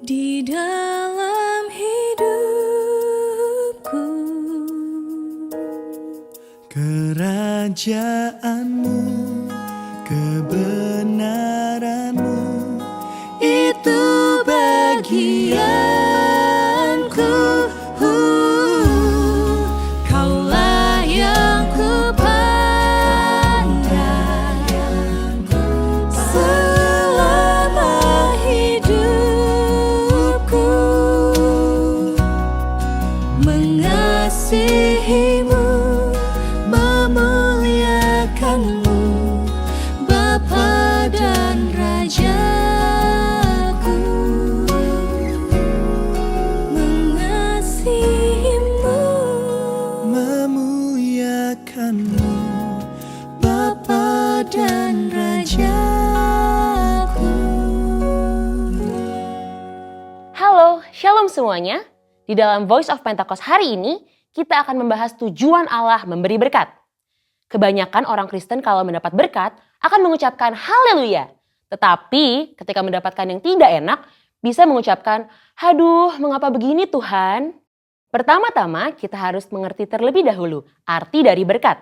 Di dalam hidupku, kerajaanmu, kebenaranmu, itu bagianku. Kaulah yang kupandang selama hidupku, mengasihimu, memuliakanmu, Bapa dan Rajaku. Mengasihimu, Memuliakanmu, Bapa dan Rajaku. Halo, Shalom semuanya. Di dalam Voice of Pentecost hari ini, kita akan membahas tujuan Allah memberi berkat. Kebanyakan orang Kristen kalau mendapat berkat akan mengucapkan haleluya. Tetapi ketika mendapatkan yang tidak enak, bisa mengucapkan, "Aduh, mengapa begini Tuhan?" Pertama-tama kita harus mengerti terlebih dahulu arti dari berkat.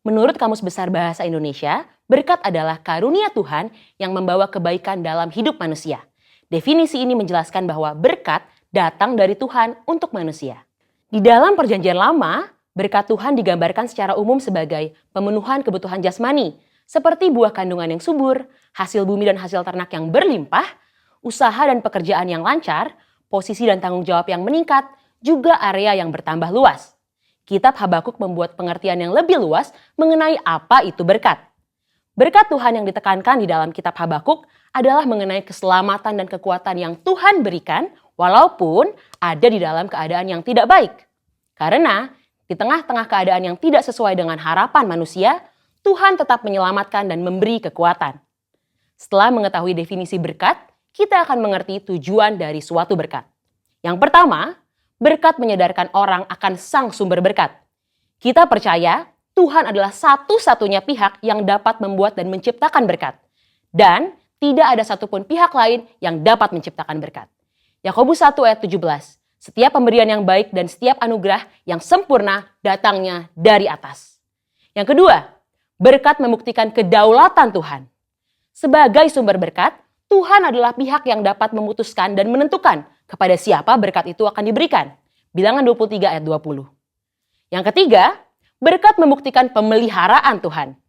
Menurut Kamus Besar Bahasa Indonesia, berkat adalah karunia Tuhan yang membawa kebaikan dalam hidup manusia. Definisi ini menjelaskan bahwa berkat datang dari Tuhan untuk manusia. Di dalam Perjanjian Lama, berkat Tuhan digambarkan secara umum sebagai pemenuhan kebutuhan jasmani, seperti buah kandungan yang subur, hasil bumi dan hasil ternak yang berlimpah, usaha dan pekerjaan yang lancar, posisi dan tanggung jawab yang meningkat, juga area yang bertambah luas. Kitab Habakuk membuat pengertian yang lebih luas mengenai apa itu berkat. Berkat Tuhan yang ditekankan di dalam kitab Habakuk adalah mengenai keselamatan dan kekuatan yang Tuhan berikan walaupun ada di dalam keadaan yang tidak baik. Karena di tengah-tengah keadaan yang tidak sesuai dengan harapan manusia, Tuhan tetap menyelamatkan dan memberi kekuatan. Setelah mengetahui definisi berkat, kita akan mengerti tujuan dari suatu berkat. Yang pertama, berkat menyadarkan orang akan sang sumber berkat. Kita percaya Tuhan adalah satu-satunya pihak yang dapat membuat dan menciptakan berkat. Dan tidak ada satupun pihak lain yang dapat menciptakan berkat. Yakobus 1 ayat 17. Setiap pemberian yang baik dan setiap anugerah yang sempurna datangnya dari atas. Yang kedua, berkat membuktikan kedaulatan Tuhan. Sebagai sumber berkat, Tuhan adalah pihak yang dapat memutuskan dan menentukan kepada siapa berkat itu akan diberikan. Bilangan 23 ayat 20. Yang ketiga, berkat membuktikan pemeliharaan Tuhan.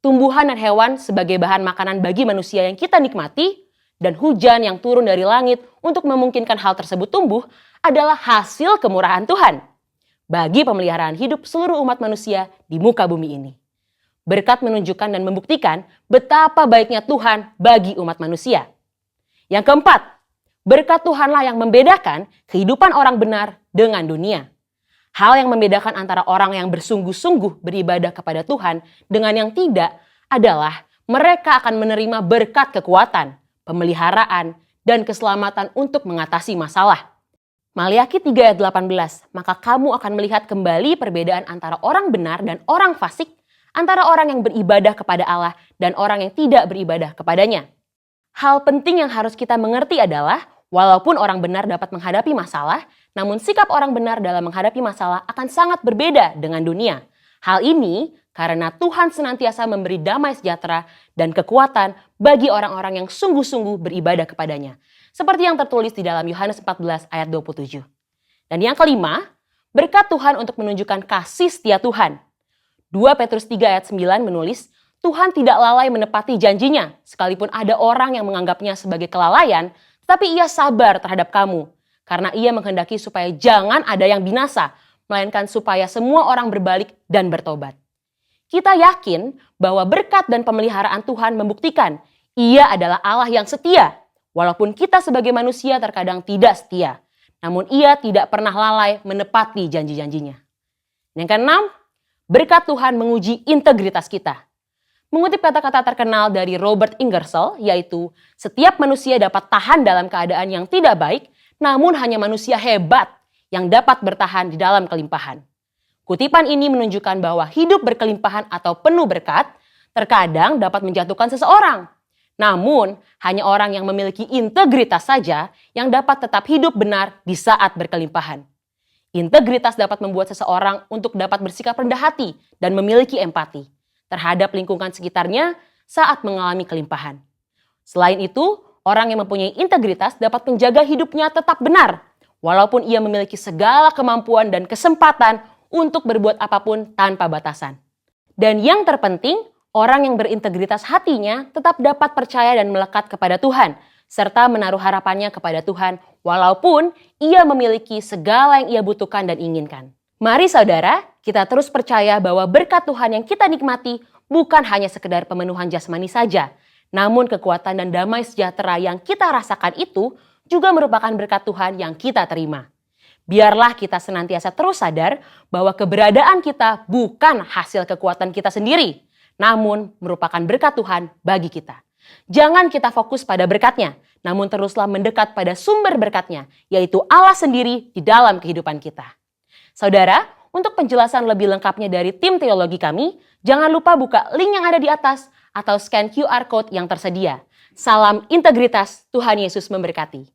Tumbuhan dan hewan sebagai bahan makanan bagi manusia yang kita nikmati, dan hujan yang turun dari langit untuk memungkinkan hal tersebut tumbuh adalah hasil kemurahan Tuhan bagi pemeliharaan hidup seluruh umat manusia di muka bumi ini. Berkat menunjukkan dan membuktikan betapa baiknya Tuhan bagi umat manusia. Yang keempat, berkat Tuhanlah yang membedakan kehidupan orang benar dengan dunia. Hal yang membedakan antara orang yang bersungguh-sungguh beribadah kepada Tuhan dengan yang tidak adalah mereka akan menerima berkat kekuatan, pemeliharaan, dan keselamatan untuk mengatasi masalah. Maliaki 3 ayat 18, maka kamu akan melihat kembali perbedaan antara orang benar dan orang fasik, antara orang yang beribadah kepada Allah dan orang yang tidak beribadah kepadanya. Hal penting yang harus kita mengerti adalah, walaupun orang benar dapat menghadapi masalah, namun sikap orang benar dalam menghadapi masalah akan sangat berbeda dengan dunia. Hal ini karena Tuhan senantiasa memberi damai sejahtera dan kekuatan bagi orang-orang yang sungguh-sungguh beribadah kepadanya. Seperti yang tertulis di dalam Yohanes 14 ayat 27. Dan yang kelima, berkat Tuhan untuk menunjukkan kasih setia Tuhan. 2 Petrus 3 ayat 9 menulis, Tuhan tidak lalai menepati janjinya, sekalipun ada orang yang menganggapnya sebagai kelalaian, tetapi ia sabar terhadap kamu, karena ia menghendaki supaya jangan ada yang binasa, melainkan supaya semua orang berbalik dan bertobat. Kita yakin bahwa berkat dan pemeliharaan Tuhan membuktikan Ia adalah Allah yang setia, walaupun kita sebagai manusia terkadang tidak setia, namun Ia tidak pernah lalai menepati janji-janjinya. Yang keenam, berkat Tuhan menguji integritas kita. Mengutip kata-kata terkenal dari Robert Ingersoll, yaitu setiap manusia dapat tahan dalam keadaan yang tidak baik, namun hanya manusia hebat yang dapat bertahan di dalam kelimpahan. Kutipan ini menunjukkan bahwa hidup berkelimpahan atau penuh berkat terkadang dapat menjatuhkan seseorang. Namun, hanya orang yang memiliki integritas saja yang dapat tetap hidup benar di saat berkelimpahan. Integritas dapat membuat seseorang untuk dapat bersikap rendah hati dan memiliki empati terhadap lingkungan sekitarnya saat mengalami kelimpahan. Selain itu, orang yang mempunyai integritas dapat menjaga hidupnya tetap benar, walaupun ia memiliki segala kemampuan dan kesempatan untuk berbuat apapun tanpa batasan. Dan yang terpenting, orang yang berintegritas hatinya tetap dapat percaya dan melekat kepada Tuhan, serta menaruh harapannya kepada Tuhan, walaupun ia memiliki segala yang ia butuhkan dan inginkan. Mari saudara, kita terus percaya bahwa berkat Tuhan yang kita nikmati bukan hanya sekedar pemenuhan jasmani saja, namun kekuatan dan damai sejahtera yang kita rasakan itu juga merupakan berkat Tuhan yang kita terima. Biarlah kita senantiasa terus sadar bahwa keberadaan kita bukan hasil kekuatan kita sendiri, namun merupakan berkat Tuhan bagi kita. Jangan kita fokus pada berkatnya, namun teruslah mendekat pada sumber berkatnya, yaitu Allah sendiri di dalam kehidupan kita. Saudara, untuk penjelasan lebih lengkapnya dari tim teologi kami, jangan lupa buka link yang ada di atas atau scan QR Code yang tersedia. Salam integritas, Tuhan Yesus memberkati.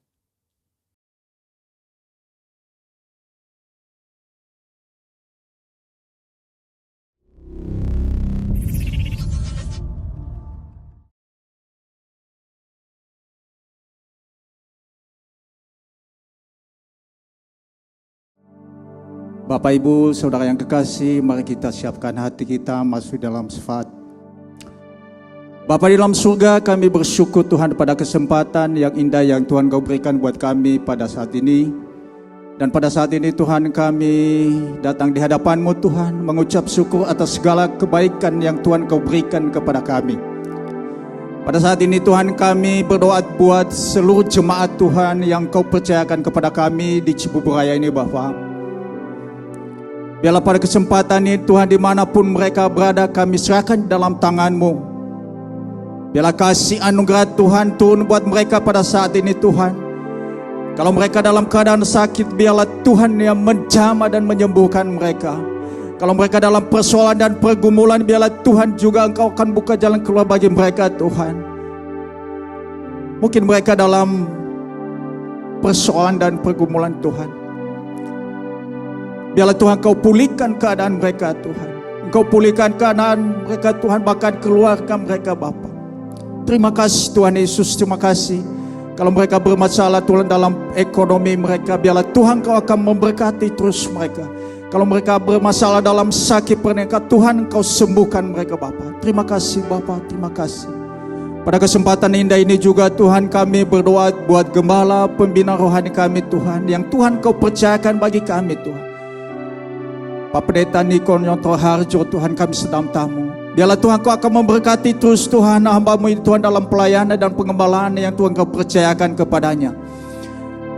Bapak Ibu, Saudara yang kekasih, mari kita siapkan hati kita masuk dalam syafaat. Bapa di dalam surga, kami bersyukur Tuhan pada kesempatan yang indah yang Tuhan Kau berikan buat kami pada saat ini. Dan pada saat ini Tuhan, kami datang di hadapan-Mu Tuhan, mengucap syukur atas segala kebaikan yang Tuhan Kau berikan kepada kami. Pada saat ini Tuhan, kami berdoa buat seluruh jemaat Tuhan yang Kau percayakan kepada kami di Cibubur Raya ini Bapa. Biarlah pada kesempatan ini Tuhan, dimanapun mereka berada, kami serahkan dalam tangan-Mu. Biarlah kasih anugerah Tuhan turun buat mereka pada saat ini Tuhan. Kalau mereka dalam keadaan sakit, biarlah Tuhan yang menjamah dan menyembuhkan mereka. Kalau mereka dalam persoalan dan pergumulan, biarlah Tuhan juga Engkau akan buka jalan keluar bagi mereka Tuhan. Mungkin mereka dalam persoalan dan pergumulan Tuhan, biarlah Tuhan Kau pulihkan keadaan mereka Tuhan. Engkau pulihkan keadaan mereka Tuhan, bahkan keluarga mereka Bapa. Terima kasih Tuhan Yesus, terima kasih. Kalau mereka bermasalah Tuhan dalam ekonomi mereka, biarlah Tuhan Kau akan memberkati terus mereka. Kalau mereka bermasalah dalam sakit pernikahan, Tuhan Kau sembuhkan mereka Bapa. Terima kasih Bapa, terima kasih. Pada kesempatan indah ini juga Tuhan, kami berdoa buat gembala pembina rohani kami Tuhan, yang Tuhan Kau percayakan bagi kami Tuhan. Pak Pendeta Niko Nyonto Harjo Tuhan, kami sedang tamu. Biarlah Tuhan Kau akan memberkati terus Tuhan hamba-Mu ini Tuhan dalam pelayanan dan pengembalaan yang Tuhan Kau percayakan kepadanya.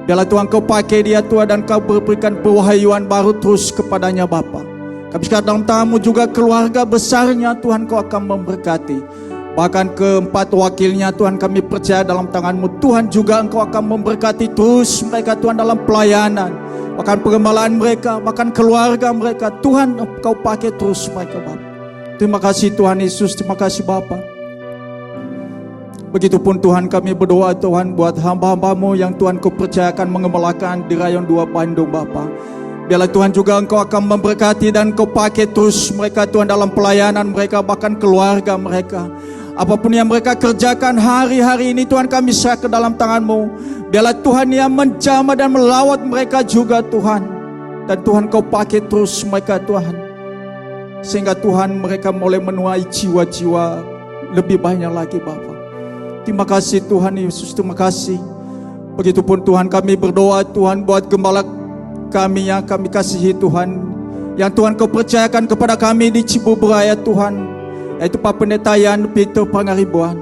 Biarlah Tuhan Kau pakai dia Tuhan, dan Kau berikan pewahyuan baru terus kepadanya Bapa. Kami sekarang dalam tamu juga keluarga besarnya Tuhan Kau akan memberkati. Bahkan keempat wakilnya Tuhan kami percaya dalam tangan-Mu. Tuhan juga Engkau akan memberkati terus mereka Tuhan dalam pelayanan, bahkan pengembalaan mereka, bahkan keluarga mereka. Tuhan Engkau pakai terus mereka Bapa. Terima kasih Tuhan Yesus, terima kasih Bapa. Begitupun Tuhan kami berdoa Tuhan buat hamba-hamba-Mu yang Tuhan Kau percayakan mengembalakan di Rayon 2 Bandung Bapa. Biarlah Tuhan juga Engkau akan memberkati dan Kau pakai terus mereka Tuhan dalam pelayanan mereka, bahkan keluarga mereka. Apapun yang mereka kerjakan hari-hari ini Tuhan, kami serah ke dalam tangan-Mu. Biarlah Tuhan yang menjamah dan melawat mereka juga Tuhan. Dan Tuhan Kau pakai terus mereka Tuhan, sehingga Tuhan mereka mulai menuai jiwa-jiwa lebih banyak lagi Bapa. Terima kasih Tuhan Yesus, terima kasih. Begitupun Tuhan kami berdoa Tuhan buat gembala kami yang kami kasihi Tuhan, yang Tuhan Kau percayakan kepada kami di Cibubur Raya Tuhan, yaitu Pak Pendeta Yan Peter Pangaribuan.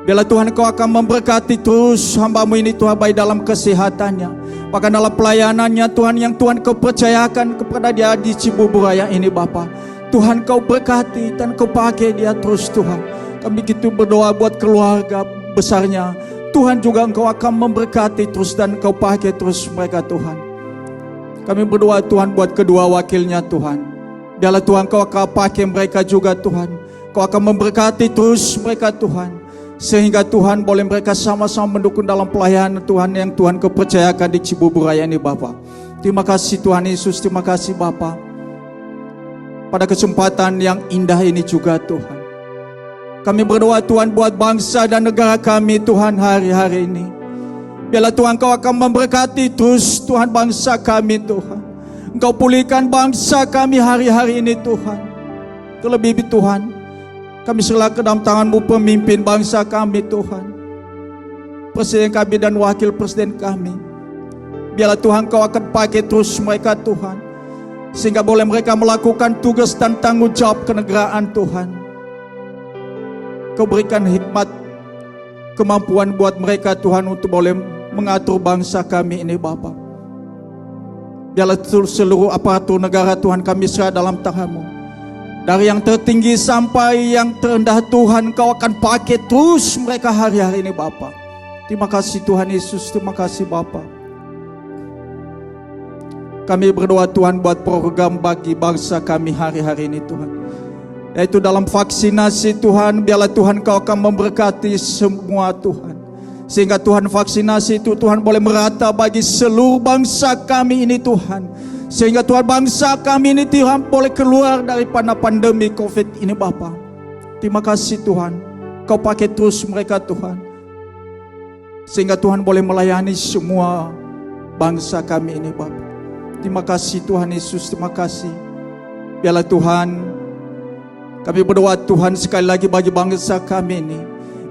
Biarlah Tuhan Kau akan memberkati terus hamba-Mu ini Tuhan, baik dalam kesehatannya, bahkan dalam pelayanannya Tuhan, yang Tuhan Kau percayakan kepada dia di Cibubur Raya ini Bapa. Tuhan Kau berkati dan Kau pakai dia terus Tuhan. Kami begitu berdoa buat keluarga besarnya. Tuhan juga Engkau akan memberkati terus dan Kau pakai terus mereka Tuhan. Kami berdoa Tuhan buat kedua wakilnya Tuhan. Biarlah Tuhan Kau akan pakai mereka juga Tuhan. Kau akan memberkati terus mereka Tuhan. Sehingga Tuhan boleh mereka sama-sama mendukung dalam pelayanan Tuhan yang Tuhan Kau percayakan di Cibubur Raya ini Bapa. Terima kasih Tuhan Yesus, terima kasih Bapa. Pada kesempatan yang indah ini juga Tuhan, kami berdoa Tuhan buat bangsa dan negara kami Tuhan hari-hari ini. Biarlah Tuhan Kau akan memberkati terus Tuhan bangsa kami Tuhan. Engkau pulihkan bangsa kami hari-hari ini Tuhan. Terlebih Tuhan, kami serahkan dalam tangan-Mu pemimpin bangsa kami Tuhan, Presiden kami dan Wakil Presiden kami. Biarlah Tuhan Kau akan pakai terus mereka Tuhan, sehingga boleh mereka melakukan tugas dan tanggung jawab kenegaraan Tuhan. Kau berikan hikmat, kemampuan buat mereka Tuhan untuk boleh mengatur bangsa kami ini Bapa. Biarlah seluruh aparatur negara Tuhan kami serah dalam tangan-Mu. Dari yang tertinggi sampai yang terendah Tuhan Kau akan pakai terus mereka hari-hari ini Bapa. Terima kasih Tuhan Yesus, terima kasih Bapa. Kami berdoa Tuhan buat program bagi bangsa kami hari-hari ini Tuhan, yaitu dalam vaksinasi Tuhan. Biarlah Tuhan Kau akan memberkati semua Tuhan, sehingga Tuhan vaksinasi itu Tuhan boleh merata bagi seluruh bangsa kami ini Tuhan. Sehingga Tuhan bangsa kami ini Tuhan boleh keluar daripada pandemi COVID ini Bapa. Terima kasih Tuhan, Kau pakai terus mereka Tuhan, sehingga Tuhan boleh melayani semua bangsa kami ini Bapa. Terima kasih Tuhan Yesus, terima kasih. Biarlah Tuhan, kami berdoa Tuhan sekali lagi bagi bangsa kami ini.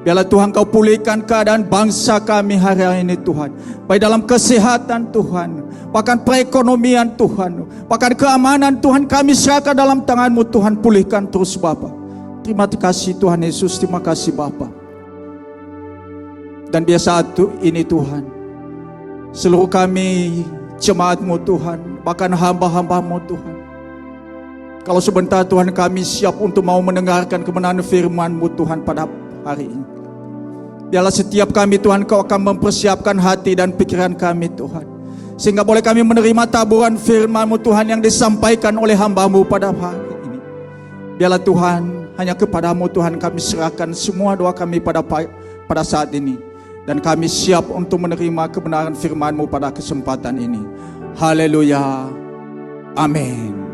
Biarlah Tuhan Kau pulihkan keadaan bangsa kami hari ini Tuhan, baik dalam kesehatan Tuhan, bahkan perekonomian Tuhan, bahkan keamanan Tuhan, kami serahkan dalam tangan-Mu Tuhan. Pulihkan terus Bapa. Terima kasih Tuhan Yesus, terima kasih Bapa. Dan biar saat ini Tuhan, seluruh kami jemaat-Mu Tuhan, bahkan hamba-hamba-Mu Tuhan, kalau sebentar Tuhan kami siap untuk mau mendengarkan kebenaran firman-Mu Tuhan pada hari ini. Biarlah setiap kami Tuhan Kau akan mempersiapkan hati dan pikiran kami Tuhan, sehingga boleh kami menerima taburan firman-Mu Tuhan yang disampaikan oleh hamba-Mu pada hari ini. Biarlah Tuhan, hanya kepada-Mu Tuhan kami serahkan semua doa kami pada saat ini, dan kami siap untuk menerima kebenaran firman-Mu pada kesempatan ini. Haleluya, amin.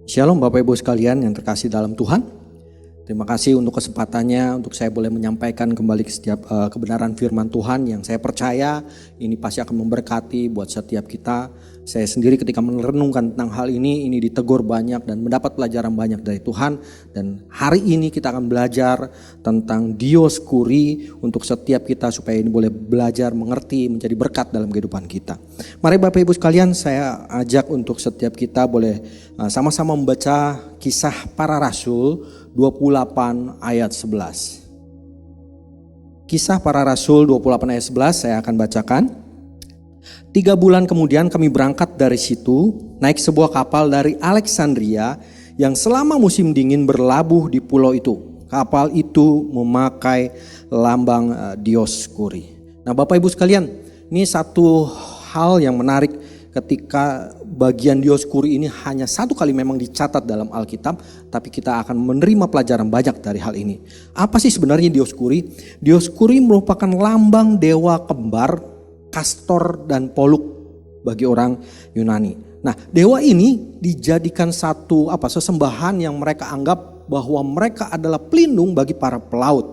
Shalom Bapak Ibu sekalian yang terkasih dalam Tuhan. Terima kasih untuk kesempatannya untuk saya boleh menyampaikan kembali setiap kebenaran firman Tuhan yang saya percaya ini pasti akan memberkati buat setiap kita. Saya sendiri ketika merenungkan tentang hal ini ditegur banyak dan mendapat pelajaran banyak dari Tuhan. Dan hari ini kita akan belajar tentang Dioskuri untuk setiap kita supaya ini boleh belajar mengerti menjadi berkat dalam kehidupan kita. Mari Bapak Ibu sekalian, saya ajak untuk setiap kita boleh sama-sama membaca Kisah Para Rasul 28 ayat 11. Kisah Para Rasul 28 ayat 11 saya akan bacakan. 3 bulan kemudian kami berangkat dari situ, naik sebuah kapal dari Alexandria yang selama musim dingin berlabuh di pulau itu. Kapal itu memakai lambang Dioskuri. Nah Bapak Ibu sekalian, ini satu hal yang menarik ketika bagian Dioskuri ini hanya satu kali memang dicatat dalam Alkitab, tapi kita akan menerima pelajaran banyak dari hal ini. Apa sih sebenarnya Dioskuri? Dioskuri merupakan lambang dewa kembar Kastor dan Poluk bagi orang Yunani. Nah, dewa ini dijadikan satu sesembahan yang mereka anggap bahwa mereka adalah pelindung bagi para pelaut.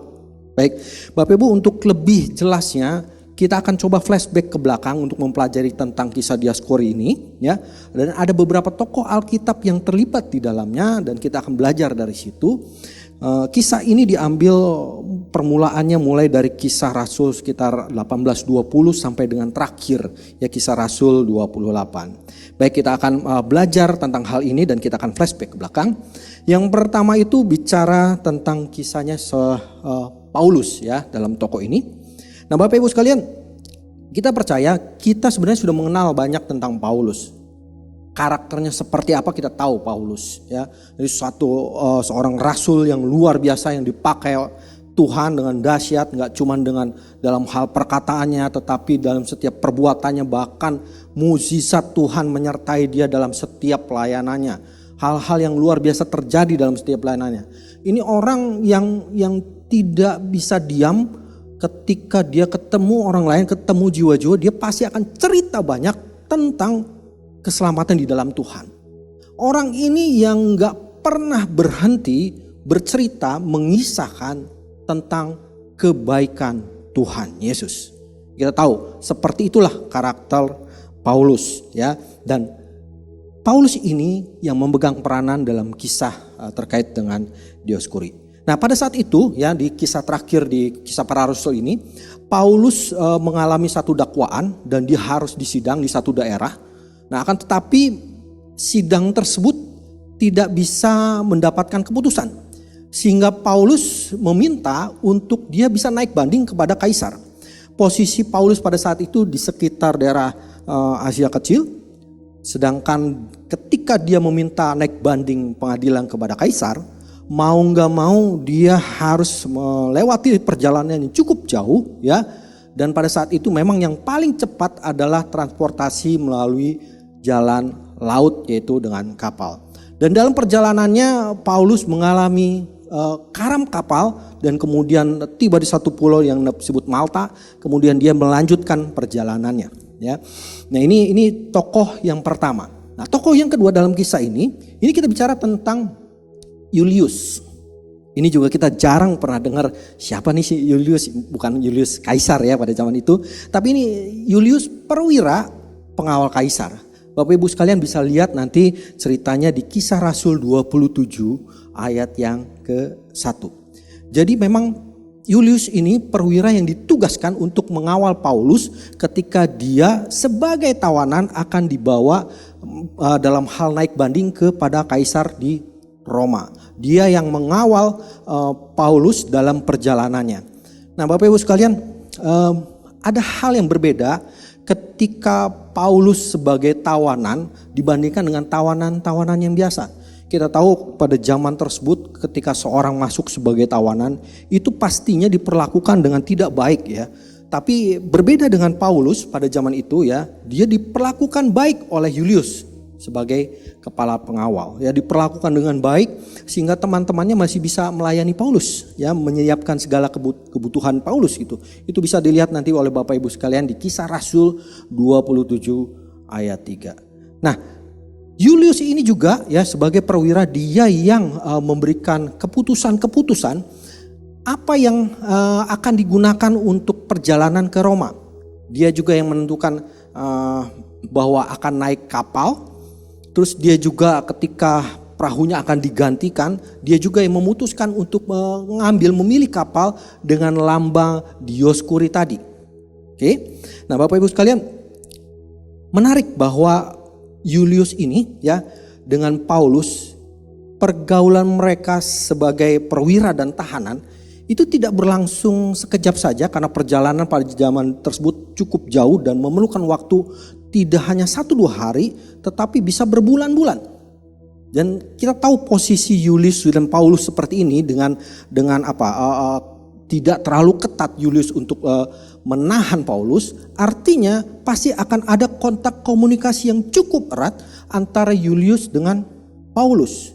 Baik, Bapak Ibu, untuk lebih jelasnya kita akan coba flashback ke belakang untuk mempelajari tentang kisah Dioskuri ini ya. Dan ada beberapa tokoh Alkitab yang terlibat di dalamnya dan kita akan belajar dari situ. Kisah ini diambil permulaannya mulai dari Kisah Rasul sekitar 1820 sampai dengan terakhir ya Kisah Rasul 28. Baik, kita akan belajar tentang hal ini dan kita akan flashback ke belakang. Yang pertama itu bicara tentang kisahnya Paulus ya dalam tokoh ini. Nah Bapak Ibu sekalian, kita percaya kita sebenarnya sudah mengenal banyak tentang Paulus. Karakternya seperti apa kita tahu Paulus ya. Jadi seorang rasul yang luar biasa yang dipakai Tuhan dengan dahsyat, gak cuma dengan dalam hal perkataannya, tetapi dalam setiap perbuatannya, bahkan mukjizat Tuhan menyertai dia dalam setiap pelayanannya. Hal-hal yang luar biasa terjadi dalam setiap pelayanannya. Ini orang yang tidak bisa diam ketika dia ketemu orang lain, ketemu jiwa-jiwa, dia pasti akan cerita banyak tentang keselamatan di dalam Tuhan. Orang ini yang gak pernah berhenti bercerita, mengisahkan tentang kebaikan Tuhan Yesus. Kita tahu seperti itulah karakter Paulus, ya. Dan Paulus ini yang memegang peranan dalam kisah terkait dengan Dioskuri. Nah, pada saat itu, ya, di kisah terakhir di kisah para rasul ini, Paulus mengalami satu dakwaan dan dia harus disidang di satu daerah. Nah, akan tetapi sidang tersebut tidak bisa mendapatkan keputusan. Sehingga Paulus meminta untuk dia bisa naik banding kepada kaisar. Posisi Paulus pada saat itu di sekitar daerah Asia Kecil. Sedangkan ketika dia meminta naik banding pengadilan kepada kaisar, mau gak mau dia harus melewati perjalanan yang cukup jauh, ya. Dan pada saat itu memang yang paling cepat adalah transportasi melalui jalan laut, yaitu dengan kapal. Dan dalam perjalanannya Paulus mengalami karam kapal dan kemudian tiba di satu pulau yang disebut Malta. Kemudian dia melanjutkan perjalanannya, ya. Nah, ini tokoh yang pertama. Nah, tokoh yang kedua dalam kisah ini kita bicara tentang Julius. Ini juga kita jarang pernah dengar siapa nih si Julius, bukan Julius Kaisar ya pada zaman itu, tapi ini Julius perwira pengawal kaisar. Bapak Ibu sekalian bisa lihat nanti ceritanya di Kisah Rasul 27 ayat yang ke-1. Jadi memang Julius ini perwira yang ditugaskan untuk mengawal Paulus ketika dia sebagai tawanan akan dibawa dalam hal naik banding kepada kaisar di Roma. Dia yang mengawal Paulus dalam perjalanannya. Nah, Bapak Ibu sekalian, ada hal yang berbeda ketika Paulus sebagai tawanan dibandingkan dengan tawanan-tawanan yang biasa. Kita tahu pada zaman tersebut ketika seorang masuk sebagai tawanan itu pastinya diperlakukan dengan tidak baik, ya. Tapi berbeda dengan Paulus pada zaman itu, ya, dia diperlakukan baik oleh Julius sebagai kepala pengawal, ya, diperlakukan dengan baik sehingga teman-temannya masih bisa melayani Paulus, ya, menyiapkan segala kebutuhan Paulus itu. Itu bisa dilihat nanti oleh Bapak Ibu sekalian di Kisah Rasul 27 ayat 3. Nah, Julius ini juga, ya, sebagai perwira dia yang memberikan keputusan-keputusan apa yang akan digunakan untuk perjalanan ke Roma. Dia juga yang menentukan bahwa akan naik kapal. Terus dia juga ketika perahunya akan digantikan, dia juga yang memutuskan untuk memilih kapal dengan lambang Dioskuri tadi. Oke. Nah, Bapak Ibu sekalian, menarik bahwa Julius ini, ya, dengan Paulus, pergaulan mereka sebagai perwira dan tahanan itu tidak berlangsung sekejap saja karena perjalanan pada zaman tersebut cukup jauh dan memerlukan waktu tidak hanya 1-2 hari tetapi bisa berbulan-bulan. Dan kita tahu posisi Julius dan Paulus seperti ini dengan tidak terlalu ketat Julius untuk menahan Paulus, artinya pasti akan ada kontak komunikasi yang cukup erat antara Julius dengan Paulus.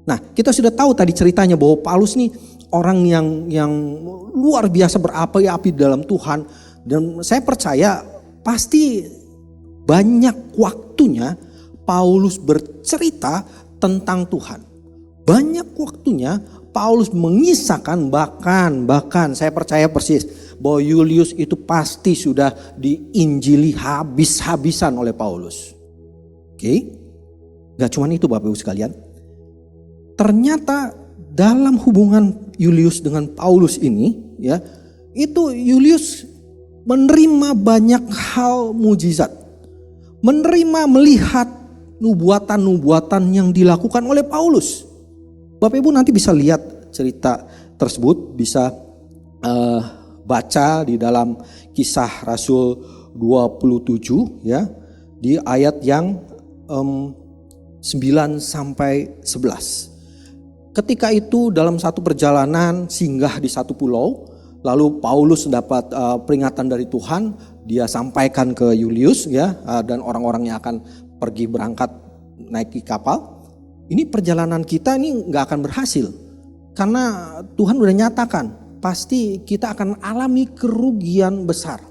Nah, kita sudah tahu tadi ceritanya bahwa Paulus nih orang yang luar biasa berapi-api dalam Tuhan, dan saya percaya pasti banyak waktunya Paulus bercerita tentang Tuhan. Banyak waktunya Paulus mengisahkan, bahkan saya percaya persis bahwa Julius itu pasti sudah diinjili habis-habisan oleh Paulus. Oke? Gak cuma itu Bapak Ibu sekalian. Ternyata dalam hubungan Julius dengan Paulus ini, ya, itu Julius menerima banyak hal mujizat. Melihat nubuatan-nubuatan yang dilakukan oleh Paulus. Bapak Ibu nanti bisa lihat cerita tersebut, bisa baca di dalam Kisah Rasul 27, ya, di ayat yang 9 sampai 11. ketika itu dalam satu perjalanan singgah di satu pulau, lalu Paulus dapat peringatan dari Tuhan, dia sampaikan ke Julius ya, dan orang-orangnya akan pergi berangkat naik kapal. Ini perjalanan kita ini nggak akan berhasil karena Tuhan udah nyatakan pasti kita akan alami kerugian besar.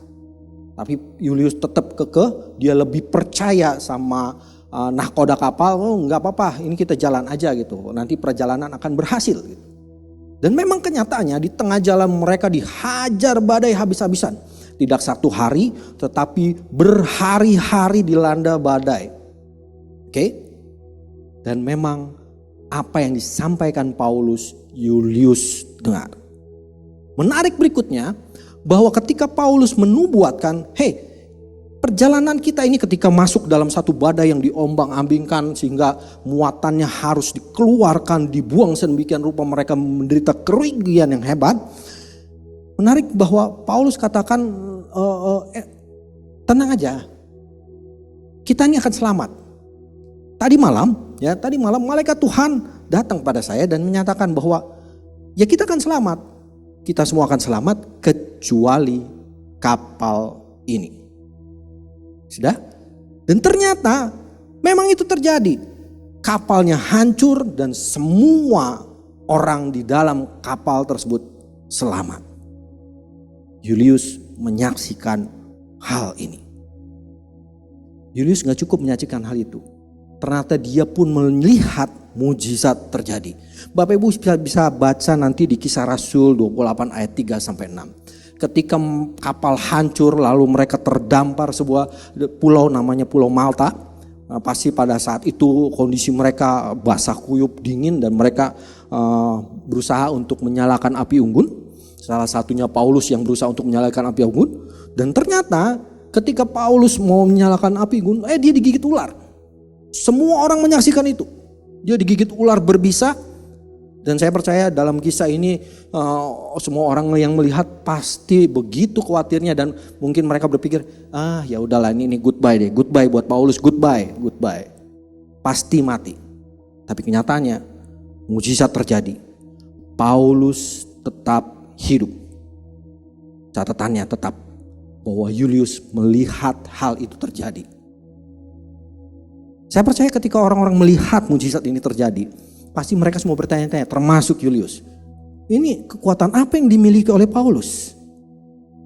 Tapi Julius tetap kekeh, dia lebih percaya sama nahkoda kapal. Oh nggak apa-apa, ini kita jalan aja gitu. Nanti perjalanan akan berhasil. Gitu. Dan memang kenyataannya di tengah jalan mereka dihajar badai habis-habisan. Tidak satu hari, tetapi berhari-hari dilanda badai. Oke? Dan memang apa yang disampaikan Paulus, Julius dengar. Menarik berikutnya, bahwa ketika Paulus menubuatkan, hey, perjalanan kita ini ketika masuk dalam satu badai yang diombang-ambingkan sehingga muatannya harus dikeluarkan, dibuang sedemikian rupa mereka menderita kerugian yang hebat. Menarik bahwa Paulus katakan, tenang aja, kita ini akan selamat. Tadi malam malaikat Tuhan datang pada saya dan menyatakan bahwa ya kita akan selamat. Kita semua akan selamat kecuali kapal ini. Sudah? Dan ternyata memang itu terjadi. Kapalnya hancur dan semua orang di dalam kapal tersebut selamat. Julius menyaksikan hal ini. Julius gak cukup menyaksikan hal itu. Ternyata dia pun melihat mujizat terjadi. Bapak Ibu bisa baca nanti di Kisah Rasul 28 ayat 3 sampai 6. Ketika kapal hancur lalu mereka terdampar sebuah pulau namanya Pulau Malta. Pasti pada saat itu kondisi mereka basah kuyup dingin dan mereka berusaha untuk menyalakan api unggun. Salah satunya Paulus yang berusaha untuk menyalakan api unggun. Dan ternyata ketika Paulus mau menyalakan api unggun, dia digigit ular. Semua orang menyaksikan itu. Dia digigit ular berbisa. Dan saya percaya dalam kisah ini semua orang yang melihat pasti begitu khawatirnya dan mungkin mereka berpikir, ya udahlah ini goodbye deh, goodbye buat Paulus, goodbye. Pasti mati. Tapi kenyataannya mujizat terjadi. Paulus tetap hidup. Catatannya tetap bahwa Julius melihat hal itu terjadi. Saya percaya ketika orang-orang melihat mujizat ini terjadi, pasti mereka semua bertanya-tanya, termasuk Julius. Ini kekuatan apa yang dimiliki oleh Paulus?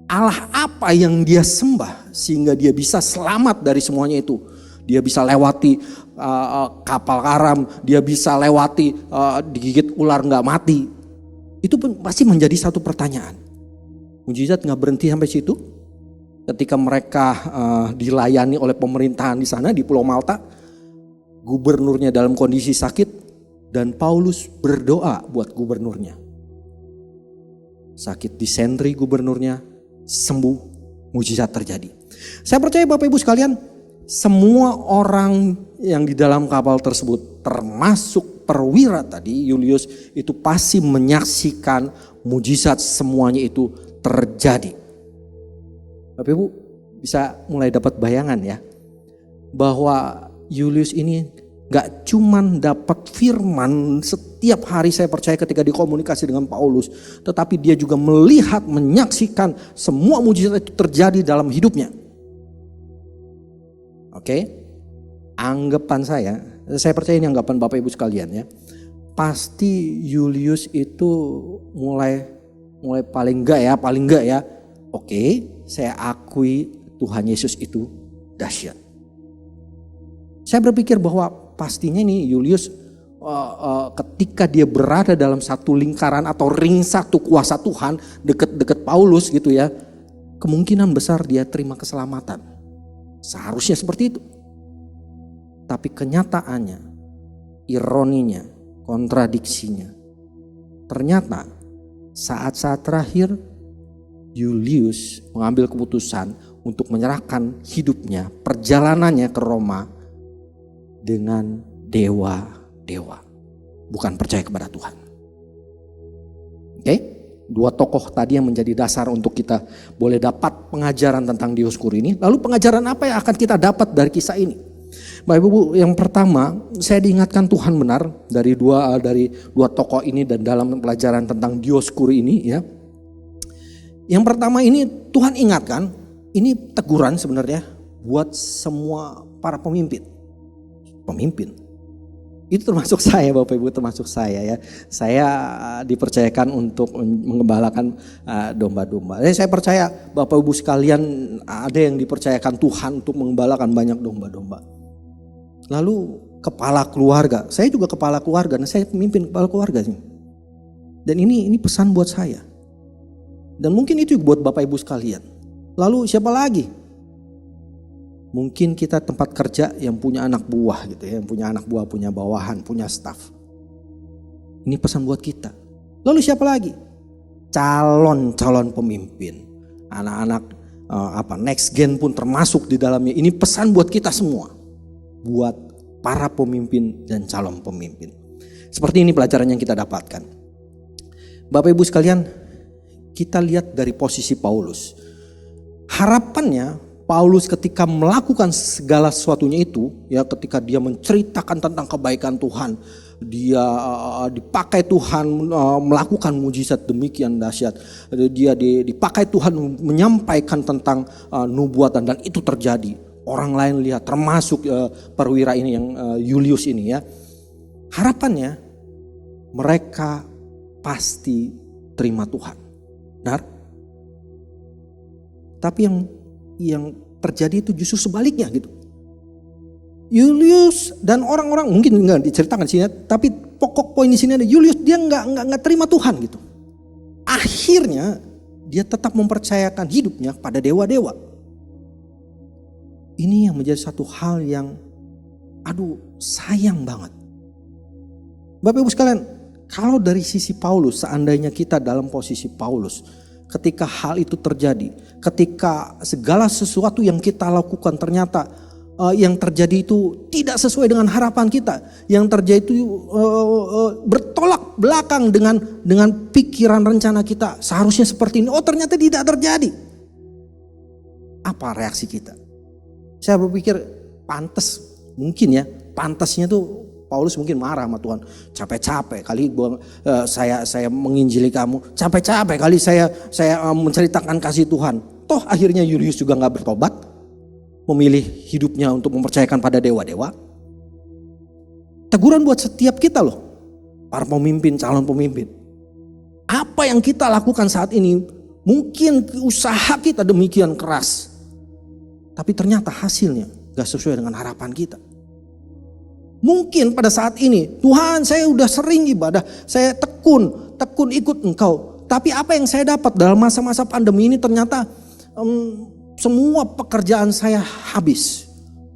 Allah apa yang dia sembah sehingga dia bisa selamat dari semuanya itu? Dia bisa lewati kapal karam, dia bisa lewati digigit ular gak mati. Itu pun pasti menjadi satu pertanyaan. Mujizat gak berhenti sampai situ. Ketika mereka dilayani oleh pemerintahan di sana di Pulau Malta, gubernurnya dalam kondisi sakit dan Paulus berdoa buat gubernurnya. Sakit disentri gubernurnya sembuh, mujizat terjadi. Saya percaya Bapak Ibu sekalian, semua orang yang di dalam kapal tersebut termasuk perwira tadi Julius itu pasti menyaksikan mujizat semuanya itu terjadi. Bapak Ibu bisa mulai dapat bayangan ya bahwa Julius ini gak cuman dapat firman setiap hari, saya percaya ketika dikomunikasi dengan Paulus, tetapi dia juga melihat, menyaksikan semua mujizat itu terjadi dalam hidupnya. Oke, anggapan saya percaya ini anggapan Bapak Ibu sekalian ya. Pasti Julius itu mulai paling enggak ya. Oke, saya akui Tuhan Yesus itu dahsyat. Saya berpikir bahwa pastinya nih Julius ketika dia berada dalam satu lingkaran atau ring satu kuasa Tuhan dekat Paulus gitu ya, kemungkinan besar dia terima keselamatan. Seharusnya seperti itu. Tapi kenyataannya, ironinya, kontradiksinya, ternyata saat-saat terakhir Julius mengambil keputusan untuk menyerahkan hidupnya, perjalanannya ke Roma dengan dewa-dewa, bukan percaya kepada Tuhan. Oke, dua tokoh tadi yang menjadi dasar untuk kita boleh dapat pengajaran tentang Dioskuri ini. Lalu pengajaran apa yang akan kita dapat dari kisah ini? Bapak Ibu, yang pertama saya diingatkan Tuhan benar dari dua tokoh ini dan dalam pelajaran tentang Dioskuri ini ya. Yang pertama ini Tuhan ingatkan, ini teguran sebenarnya buat semua para pemimpin. Itu termasuk saya Bapak Ibu, termasuk saya ya. Saya dipercayakan untuk mengembalakan domba-domba. Saya percaya Bapak Ibu sekalian ada yang dipercayakan Tuhan untuk mengembalakan banyak domba-domba. Lalu kepala keluarga, saya juga kepala keluarga, nah saya pemimpin kepala keluarga sih. Dan ini pesan buat saya. Dan mungkin itu buat Bapak Ibu sekalian. Lalu siapa lagi? Mungkin kita tempat kerja yang punya anak buah gitu ya, yang punya anak buah, punya bawahan, punya staff. Ini pesan buat kita. Lalu siapa lagi? Calon pemimpin. Anak-anak next gen pun termasuk di dalamnya. Ini pesan buat kita semua. Buat para pemimpin dan calon pemimpin. Seperti ini pelajaran yang kita dapatkan. Bapak Ibu sekalian, kita lihat dari posisi Paulus. Harapannya Paulus ketika melakukan segala sesuatunya itu, ya ketika dia menceritakan tentang kebaikan Tuhan, dia dipakai Tuhan melakukan mujizat demikian dahsyat, dia dipakai Tuhan menyampaikan tentang nubuatan dan itu terjadi. Orang lain lihat, termasuk perwira ini yang Julius ini ya. Harapannya mereka pasti terima Tuhan. Benar? Tapi yang terjadi itu justru sebaliknya gitu. Julius dan orang-orang mungkin nggak diceritakan di sini, tapi pokok poin di sini ada Julius dia nggak terima Tuhan gitu. Akhirnya dia tetap mempercayakan hidupnya pada dewa-dewa. Ini yang menjadi satu hal yang sayang banget. Bapak Ibu sekalian, kalau dari sisi Paulus, seandainya kita dalam posisi Paulus, ketika hal itu terjadi, ketika segala sesuatu yang kita lakukan ternyata yang terjadi itu tidak sesuai dengan harapan kita, yang terjadi itu bertolak belakang dengan pikiran rencana kita, seharusnya seperti ini, ternyata tidak terjadi. Apa reaksi kita? Saya berpikir pantasnya tuh Paulus mungkin marah sama Tuhan. Capek-capek kali saya menginjili kamu, capek-capek kali saya menceritakan kasih Tuhan. Toh akhirnya Julius juga nggak bertobat, memilih hidupnya untuk mempercayakan pada dewa-dewa. Teguran buat setiap kita loh, para pemimpin, calon pemimpin. Apa yang kita lakukan saat ini, mungkin usaha kita demikian keras, tapi ternyata hasilnya gak sesuai dengan harapan kita. Mungkin pada saat ini, Tuhan saya udah sering ibadah, saya tekun ikut Engkau. Tapi apa yang saya dapat dalam masa-masa pandemi ini ternyata semua pekerjaan saya habis.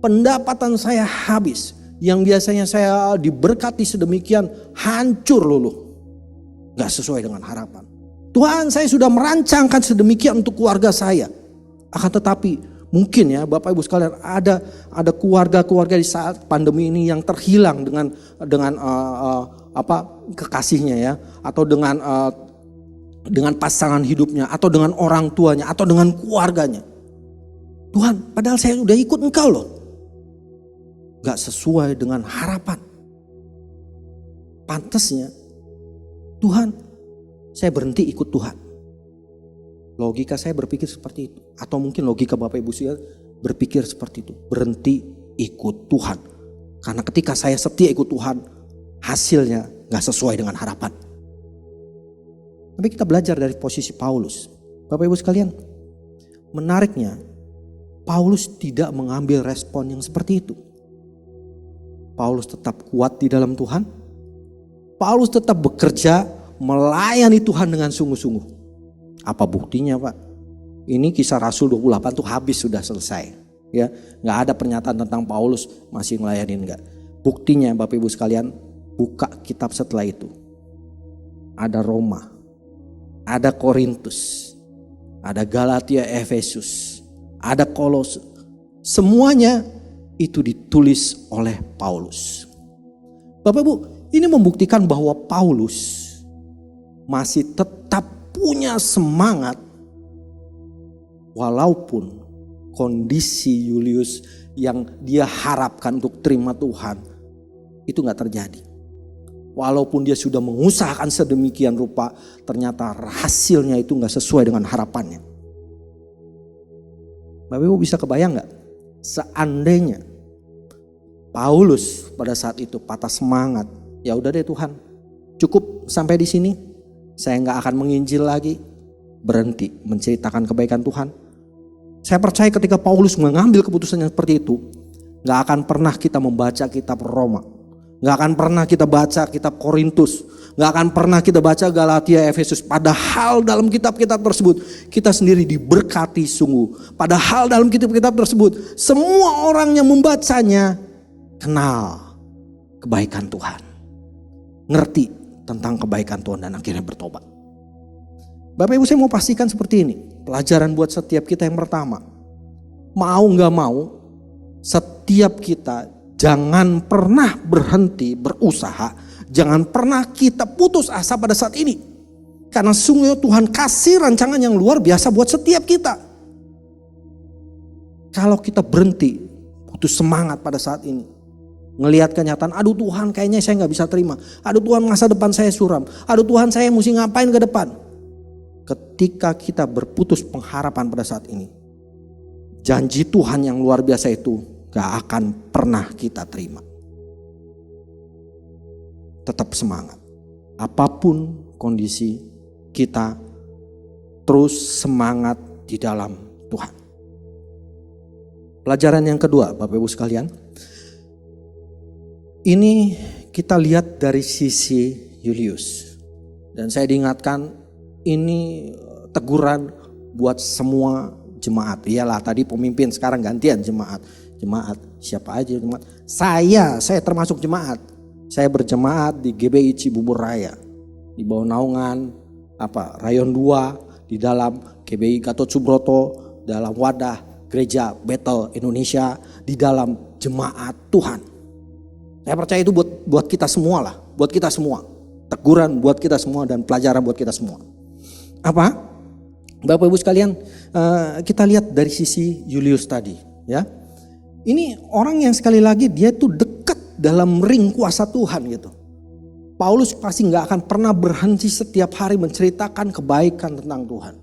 Pendapatan saya habis. Yang biasanya saya diberkati sedemikian hancur luluh. Gak sesuai dengan harapan. Tuhan saya sudah merancangkan sedemikian untuk keluarga saya. Akan tetapi mungkin ya Bapak Ibu sekalian ada keluarga-keluarga di saat pandemi ini yang terhilang dengan kekasihnya ya, atau dengan pasangan hidupnya, atau dengan orang tuanya, atau dengan keluarganya. Tuhan, padahal saya udah ikut Engkau loh. Gak sesuai dengan harapan. Pantasnya Tuhan, saya berhenti ikut Tuhan. Logika saya berpikir seperti itu. Atau mungkin logika Bapak Ibu saya berpikir seperti itu. Berhenti ikut Tuhan. Karena ketika saya setia ikut Tuhan, hasilnya gak sesuai dengan harapan. Tapi kita belajar dari posisi Paulus. Bapak Ibu sekalian, menariknya Paulus tidak mengambil respon yang seperti itu. Paulus tetap kuat di dalam Tuhan. Paulus tetap bekerja melayani Tuhan dengan sungguh-sungguh. Apa buktinya Pak? Ini Kisah Rasul 28 tuh habis, sudah selesai. Ya, nggak ada pernyataan tentang Paulus masih ngelayanin, nggak. Buktinya Bapak Ibu sekalian, buka kitab setelah itu. Ada Roma, ada Korintus, ada Galatia, Efesus, ada Kolose. Semuanya itu ditulis oleh Paulus. Bapak Ibu, ini membuktikan bahwa Paulus masih tetap punya semangat walaupun kondisi Julius yang dia harapkan untuk terima Tuhan, itu gak terjadi. Walaupun dia sudah mengusahakan sedemikian rupa, ternyata hasilnya itu gak sesuai dengan harapannya. Bapak Ibu bisa kebayang gak? Seandainya Paulus pada saat itu patah semangat, ya udah deh Tuhan, cukup sampai di sini, saya gak akan menginjil lagi, berhenti menceritakan kebaikan Tuhan. Saya percaya ketika Paulus mengambil keputusan yang seperti itu, gak akan pernah kita membaca kitab Roma, gak akan pernah kita baca kitab Korintus, gak akan pernah kita baca Galatia, Efesus. Padahal dalam kitab-kitab tersebut kita sendiri diberkati sungguh. Padahal dalam kitab-kitab tersebut semua orang yang membacanya kenal kebaikan Tuhan, ngerti tentang kebaikan Tuhan dan akhirnya bertobat. Bapak Ibu, saya mau pastikan seperti ini, pelajaran buat setiap kita yang pertama, mau gak mau setiap kita jangan pernah berhenti berusaha, jangan pernah kita putus asa pada saat ini. Karena sungguh Tuhan kasih rancangan yang luar biasa buat setiap kita. Kalau kita berhenti, putus semangat pada saat ini, ngelihat kenyataan, aduh Tuhan kayaknya saya gak bisa terima, aduh Tuhan masa depan saya suram, aduh Tuhan saya mesti ngapain ke depan. Ketika kita berputus pengharapan pada saat ini, janji Tuhan yang luar biasa itu gak akan pernah kita terima. Tetap semangat. Apapun kondisi kita, terus semangat di dalam Tuhan. Pelajaran yang kedua, Bapak Ibu sekalian, ini kita lihat dari sisi Julius. Dan saya diingatkan, ini teguran buat semua jemaat. Iyalah tadi pemimpin, sekarang gantian jemaat. Jemaat siapa aja jemaat? Saya termasuk jemaat. Saya berjemaat di GBI Cibubur Raya, di bawah naungan Rayon 2, di dalam GBI Gatot Subroto, dalam wadah Gereja Bethel Indonesia, di dalam jemaat Tuhan. Saya percaya itu buat kita semua lah, buat kita semua. Teguran buat kita semua dan pelajaran buat kita semua. Apa? Bapak Ibu sekalian, kita lihat dari sisi Julius tadi, ya. Ini orang yang sekali lagi dia tuh dekat dalam ring kuasa Tuhan gitu. Paulus pasti nggak akan pernah berhenti setiap hari menceritakan kebaikan tentang Tuhan.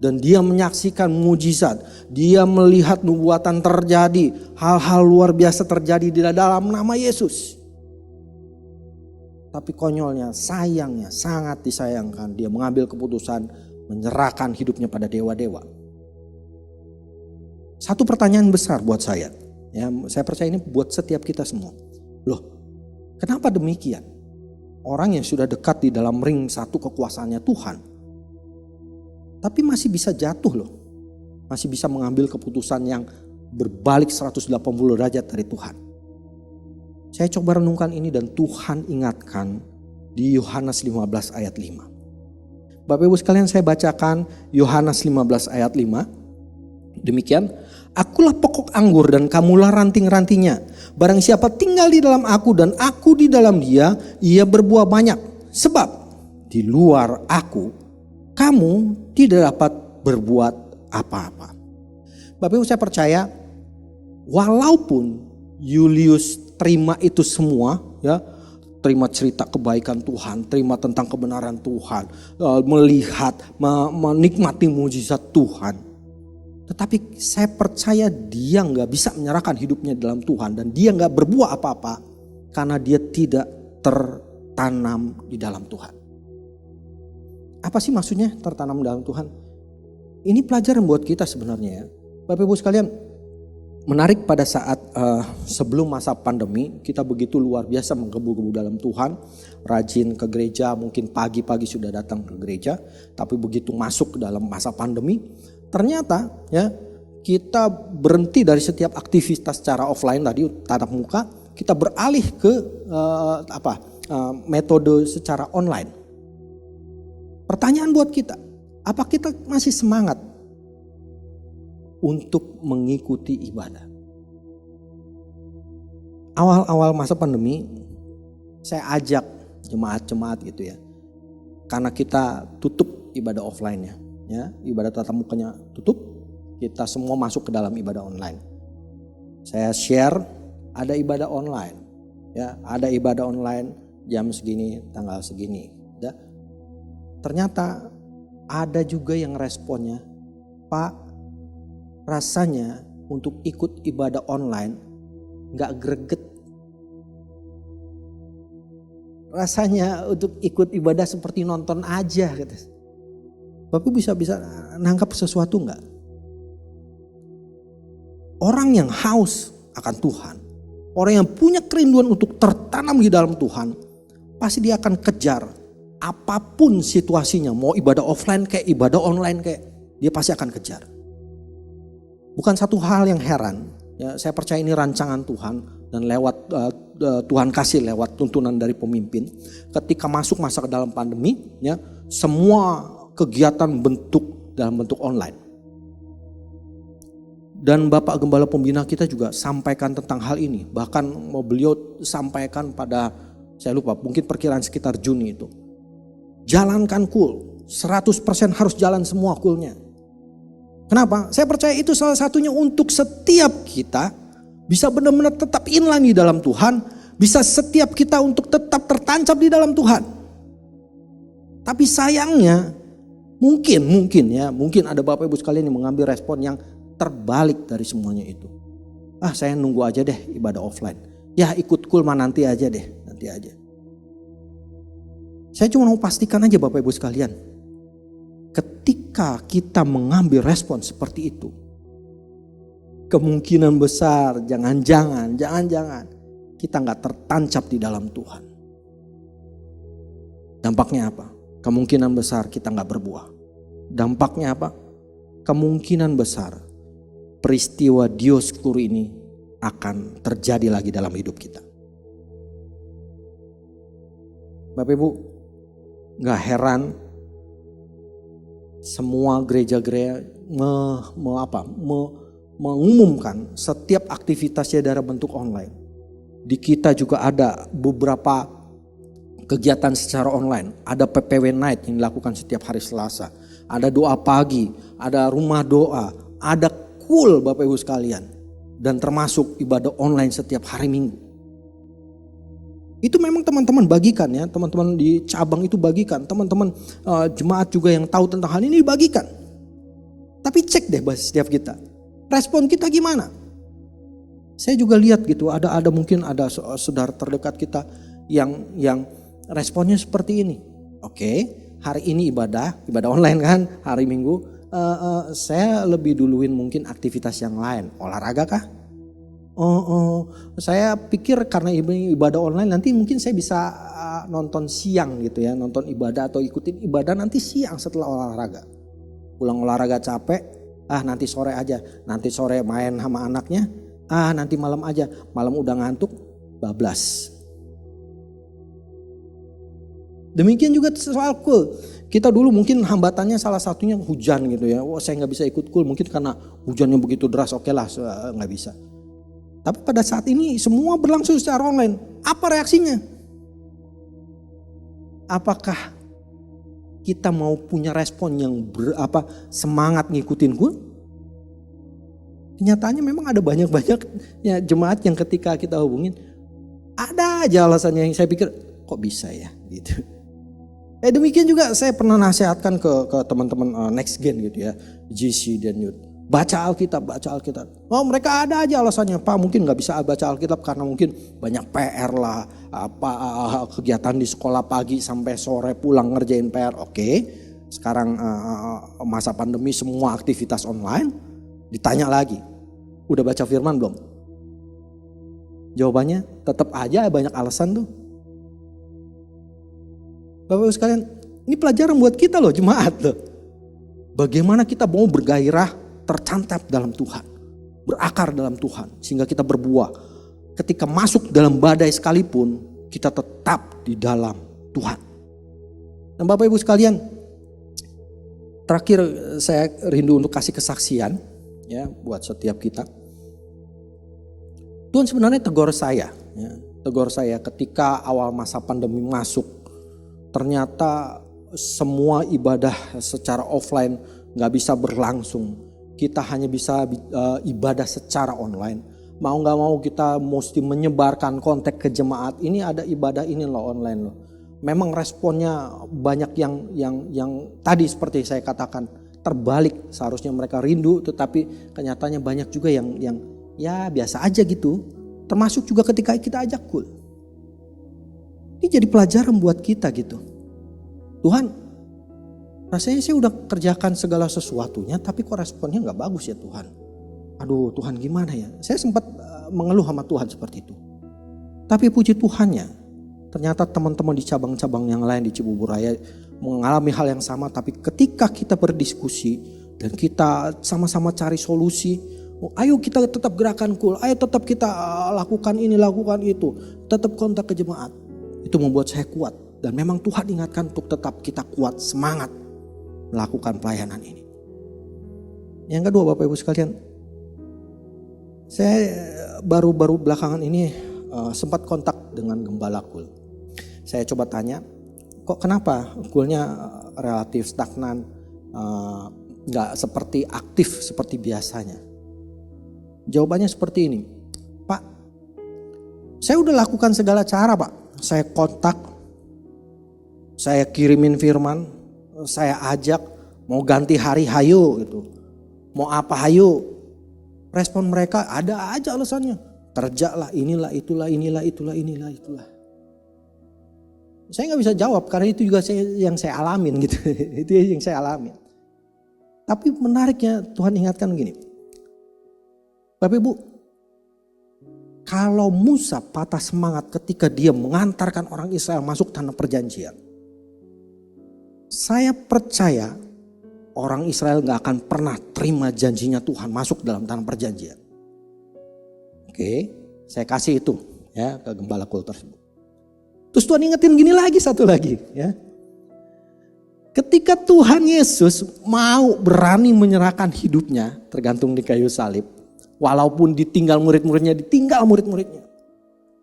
Dan dia menyaksikan mujizat, dia melihat nubuatan terjadi, hal-hal luar biasa terjadi di dalam nama Yesus. Tapi konyolnya, sayangnya, sangat disayangkan, dia mengambil keputusan menyerahkan hidupnya pada dewa-dewa. Satu pertanyaan besar buat saya, ya, saya percaya ini buat setiap kita semua. Loh, kenapa demikian? Orang yang sudah dekat di dalam ring satu kekuasaannya Tuhan, tapi masih bisa jatuh loh. Masih bisa mengambil keputusan yang berbalik 180 derajat dari Tuhan. Saya coba renungkan ini dan Tuhan ingatkan di Yohanes 15 ayat 5. Bapak Ibu sekalian, saya bacakan Yohanes 15 ayat 5. Demikian, akulah pokok anggur dan kamulah ranting-rantingnya. Barang siapa tinggal di dalam aku dan aku di dalam dia, ia berbuah banyak. Sebab di luar aku, kamu tidak dapat berbuat apa-apa. Bapak Ibu, saya percaya walaupun Julius terima itu semua, ya, terima cerita kebaikan Tuhan, terima tentang kebenaran Tuhan, melihat, menikmati mujizat Tuhan. Tetapi saya percaya dia gak bisa menyerahkan hidupnya dalam Tuhan. Dan dia gak berbuah apa-apa karena dia tidak tertanam di dalam Tuhan. Apa sih maksudnya tertanam dalam Tuhan? Ini pelajaran buat kita sebenarnya ya. Bapak Ibu sekalian, menarik pada saat sebelum masa pandemi, kita begitu luar biasa menggebu-gebu dalam Tuhan, rajin ke gereja, mungkin pagi-pagi sudah datang ke gereja, tapi begitu masuk ke dalam masa pandemi, ternyata ya kita berhenti dari setiap aktivitas secara offline tadi, tatap muka, kita beralih ke metode secara online. Pertanyaan buat kita, apa kita masih semangat untuk mengikuti ibadah? Awal-awal masa pandemi saya ajak jemaat-jemaat gitu ya. Karena kita tutup ibadah offline-nya, ya, ibadah tatap mukanya tutup, kita semua masuk ke dalam ibadah online. Saya share ada ibadah online. Ya, ada ibadah online jam segini, tanggal segini. Ya. Ternyata ada juga yang responnya, Pak, rasanya untuk ikut ibadah online gak greget. Rasanya untuk ikut ibadah seperti nonton aja. Bapak bisa nangkap sesuatu gak? Orang yang haus akan Tuhan, orang yang punya kerinduan untuk tertanam di dalam Tuhan, pasti dia akan kejar apapun situasinya. Mau ibadah offline kayak ibadah online kayak, dia pasti akan kejar. Bukan satu hal yang heran, ya, saya percaya ini rancangan Tuhan dan lewat Tuhan kasih lewat tuntunan dari pemimpin. Ketika masuk masa ke dalam pandemi, ya, semua kegiatan dalam bentuk online. Dan Bapak Gembala Pembina kita juga sampaikan tentang hal ini. Bahkan beliau sampaikan pada, saya lupa, mungkin perkiraan sekitar Juni itu. Jalankan kul, 100% harus jalan semua kulnya. Kenapa? Saya percaya itu salah satunya untuk setiap kita bisa benar-benar tetap inline di dalam Tuhan. Bisa setiap kita untuk tetap tertancap di dalam Tuhan. Tapi sayangnya mungkin ada Bapak Ibu sekalian yang mengambil respon yang terbalik dari semuanya itu. Saya nunggu aja deh ibadah offline. Ya ikut kulma nanti aja deh, nanti aja. Saya cuma mau pastikan aja Bapak Ibu sekalian. Ketika kita mengambil respon seperti itu, kemungkinan besar jangan-jangan kita gak tertancap di dalam Tuhan. Dampaknya apa? Kemungkinan besar kita gak berbuah. Dampaknya apa? Kemungkinan besar peristiwa Dioskuri ini akan terjadi lagi dalam hidup kita. Bapak Ibu, gak heran semua gereja-gereja mengumumkan setiap aktivitasnya dalam bentuk online. Di kita juga ada beberapa kegiatan secara online. Ada PPW Night yang dilakukan setiap hari Selasa. Ada doa pagi, ada rumah doa, ada kul Bapak Ibu sekalian. Dan termasuk ibadah online setiap hari Minggu. Itu memang teman-teman bagikan ya, teman-teman di cabang itu bagikan, teman-teman jemaat juga yang tahu tentang hal ini bagikan. Tapi cek deh setiap kita, respon kita gimana? Saya juga lihat gitu, ada mungkin ada saudara terdekat kita yang responnya seperti ini. Oke, hari ini ibadah online kan, hari Minggu, saya lebih duluin mungkin aktivitas yang lain, olahraga kah? Saya pikir karena ibadah online nanti mungkin saya bisa nonton siang gitu ya, nonton ibadah atau ikutin ibadah nanti siang setelah olahraga. Pulang olahraga capek, nanti sore aja, nanti sore main sama anaknya, nanti malam aja, malam udah ngantuk, bablas. Demikian juga soal kul. Kita dulu mungkin hambatannya salah satunya hujan gitu ya, saya nggak bisa ikut kul mungkin karena hujannya begitu deras, oke lah nggak bisa. Tapi pada saat ini semua berlangsung secara online. Apa reaksinya? Apakah kita mau punya respon yang semangat ngikutin gue? Kenyataannya memang ada banyak ya jemaat yang ketika kita hubungin ada aja alasannya yang saya pikir kok bisa ya gitu. Demikian juga saya pernah nasihatkan ke teman-teman next gen gitu ya, GC dan Youth. Baca Alkitab. Mereka ada aja alasannya, Pak mungkin gak bisa baca Alkitab karena mungkin banyak PR lah, kegiatan di sekolah pagi sampai sore pulang ngerjain PR. Oke, sekarang masa pandemi semua aktivitas online, ditanya lagi, udah baca firman belum? Jawabannya tetap aja banyak alasan tuh. Bapak-Ibu sekalian, ini pelajaran buat kita loh jemaat loh. Bagaimana kita mau bergairah, tercantap dalam Tuhan, berakar dalam Tuhan, sehingga kita berbuah. Ketika masuk dalam badai sekalipun, kita tetap di dalam Tuhan. Dan Bapak Ibu sekalian, terakhir saya rindu untuk kasih kesaksian ya buat setiap kita. Tuhan sebenarnya tegur saya ketika awal masa pandemi masuk. Ternyata semua ibadah secara offline gak bisa berlangsung. Kita hanya bisa ibadah secara online. Mau gak mau kita mesti menyebarkan kontak ke jemaat. Ini ada ibadah ini loh online loh. Memang responnya banyak yang tadi seperti saya katakan terbalik. Seharusnya mereka rindu, tetapi kenyataannya banyak juga yang ya biasa aja gitu. Termasuk juga ketika kita ajak kul. Ini jadi pelajaran buat kita gitu. Tuhan, rasanya saya udah kerjakan segala sesuatunya, tapi kok responnya gak bagus ya Tuhan. Aduh Tuhan gimana ya. Saya sempat mengeluh sama Tuhan seperti itu. Tapi puji Tuhannya, ternyata teman-teman di cabang-cabang yang lain di Cibubur Raya mengalami hal yang sama. Tapi ketika kita berdiskusi dan kita sama-sama cari solusi, ayo kita tetap gerakan kul, ayo tetap kita lakukan ini, lakukan itu, tetap kontak ke jemaat. Itu membuat saya kuat. Dan memang Tuhan ingatkan untuk tetap kita kuat, semangat melakukan pelayanan ini. Yang kedua Bapak Ibu sekalian, saya baru-baru belakangan ini sempat kontak dengan Gembala Kul. Saya coba tanya, kok kenapa kulnya relatif stagnan, gak seperti aktif seperti biasanya. Jawabannya seperti ini, Pak, saya udah lakukan segala cara Pak. Saya kontak, saya kirimin firman, saya ajak, mau ganti hari hayo gitu, mau apa hayo. Respon mereka ada aja alasannya. Kerja lah, inilah, itulah. Saya gak bisa jawab karena itu juga yang saya alamin gitu. Itu yang saya alamin. Tapi menariknya Tuhan ingatkan gini. Bapak Ibu, kalau Musa patah semangat ketika dia mengantarkan orang Israel masuk tanah perjanjian. Saya percaya orang Israel gak akan pernah terima janjinya Tuhan masuk dalam tanah perjanjian. Oke, saya kasih itu ya ke Gembala Kul tersebut. Terus Tuhan ingetin gini lagi, satu lagi ya. Ketika Tuhan Yesus mau berani menyerahkan hidupnya tergantung di kayu salib. Walaupun ditinggal murid-muridnya,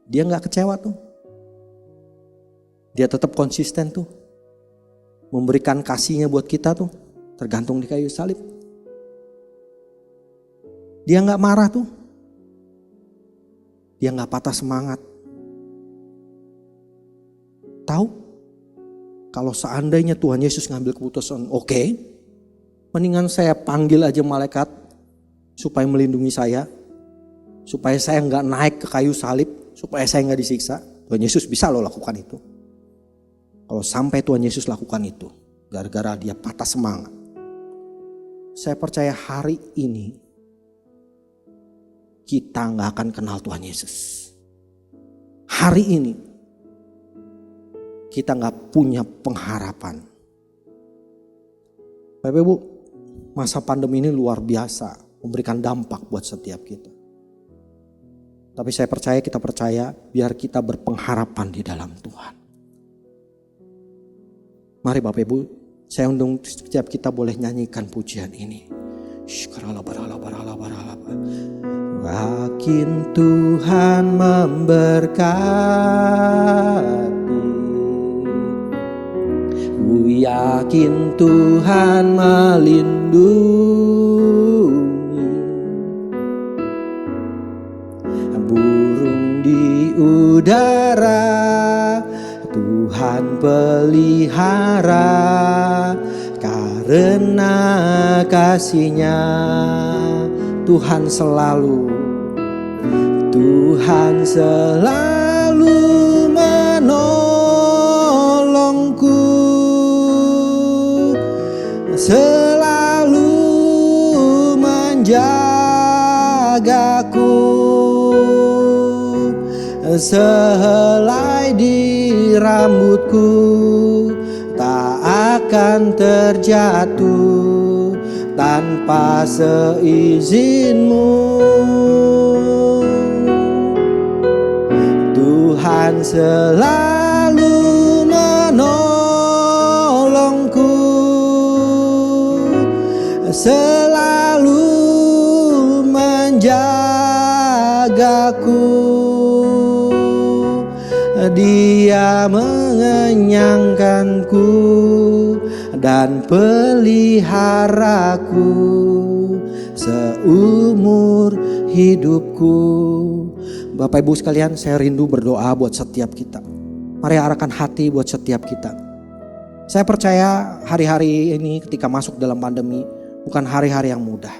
dia gak kecewa tuh. Dia tetap konsisten tuh. Memberikan kasihnya buat kita tuh. Tergantung di kayu salib. Dia gak marah tuh. Dia gak patah semangat. Tahu? Kalau seandainya Tuhan Yesus ngambil keputusan, oke, mendingan saya panggil aja malaikat supaya melindungi saya. Supaya saya gak naik ke kayu salib. Supaya saya gak disiksa. Tuhan Yesus bisa loh lakukan itu. Kalau sampai Tuhan Yesus lakukan itu, gara-gara dia patah semangat. Saya percaya hari ini kita gak akan kenal Tuhan Yesus. Hari ini kita gak punya pengharapan. Bapak Ibu, masa pandemi ini luar biasa, memberikan dampak buat setiap kita. Tapi kita percaya biar kita berpengharapan di dalam Tuhan. Mari Bapak Ibu, saya undang setiap kita boleh nyanyikan pujian ini. Yakin Tuhan memberkati, ku yakin Tuhan melindungi, burung di udara Tuhan pelihara, karena kasih-Nya Tuhan selalu menolongku, selalu menjagaku, sehelai di rambutku tak akan terjatuh tanpa seizinmu. Tuhan selalu menolongku, selalu menjagaku. Dia mengenyangkanku dan peliharaku seumur hidupku. Bapak Ibu sekalian, saya rindu berdoa buat setiap kita. Mari arahkan hati buat setiap kita. Saya percaya hari-hari ini ketika masuk dalam pandemi bukan hari-hari yang mudah.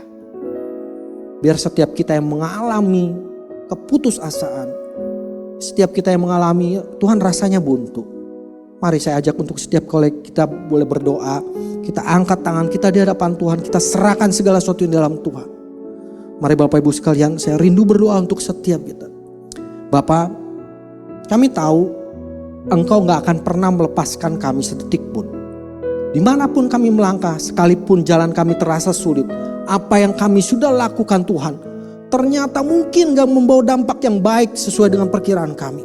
Biar setiap kita yang mengalami keputusasaan, setiap kita yang mengalami Tuhan rasanya buntu. Mari saya ajak untuk setiap kali kita boleh berdoa, kita angkat tangan kita di hadapan Tuhan, kita serahkan segala sesuatu di dalam Tuhan. Mari Bapak Ibu sekalian, saya rindu berdoa untuk setiap kita. Bapak, kami tahu Engkau gak akan pernah melepaskan kami sedetik pun. Dimanapun kami melangkah, sekalipun jalan kami terasa sulit, apa yang kami sudah lakukan Tuhan, ternyata mungkin gak membawa dampak yang baik sesuai dengan perkiraan kami.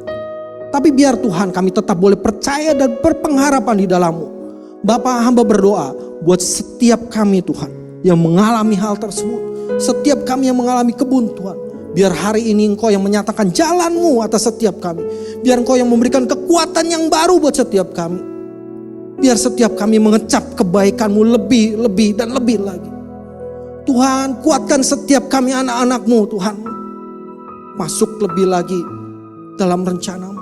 Tapi biar Tuhan kami tetap boleh percaya dan berpengharapan di dalam-Mu. Bapa, hamba berdoa buat setiap kami Tuhan yang mengalami hal tersebut. Setiap kami yang mengalami kebuntuan. Biar hari ini Engkau yang menyatakan jalan-Mu atas setiap kami. Biar Engkau yang memberikan kekuatan yang baru buat setiap kami. Biar setiap kami mengecap kebaikan-Mu lebih, lebih, dan lebih lagi. Tuhan, kuatkan setiap kami anak-anak-Mu Tuhan. Masuk lebih lagi dalam rencana-Mu.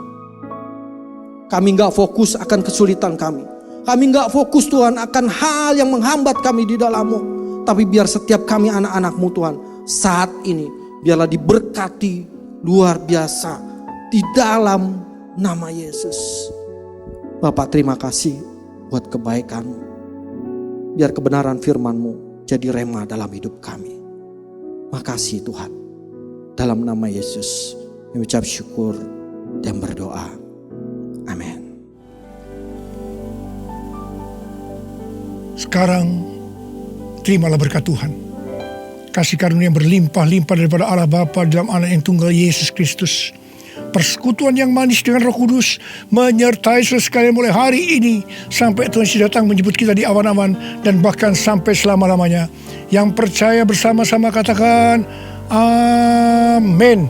Kami gak fokus akan kesulitan kami. Kami gak fokus Tuhan akan hal yang menghambat kami di dalam-Mu. Tapi biar setiap kami anak-anak-Mu Tuhan saat ini biarlah diberkati luar biasa di dalam nama Yesus. Bapak, terima kasih buat kebaikan-Mu. Biar kebenaran firman-Mu jadi rema dalam hidup kami. Makasih Tuhan. Dalam nama Yesus kami ucap syukur dan berdoa. Amin. Sekarang terimalah berkat Tuhan. Kasih karunia yang berlimpah-limpah daripada Allah Bapa dalam Anak yang tunggal Yesus Kristus. Persekutuan yang manis dengan Roh Kudus menyertai saudara sekalian mulai hari ini sampai Tuhan Yesus datang menjemput kita di awan-awan dan bahkan sampai selama-lamanya. Yang percaya bersama-sama katakan amin.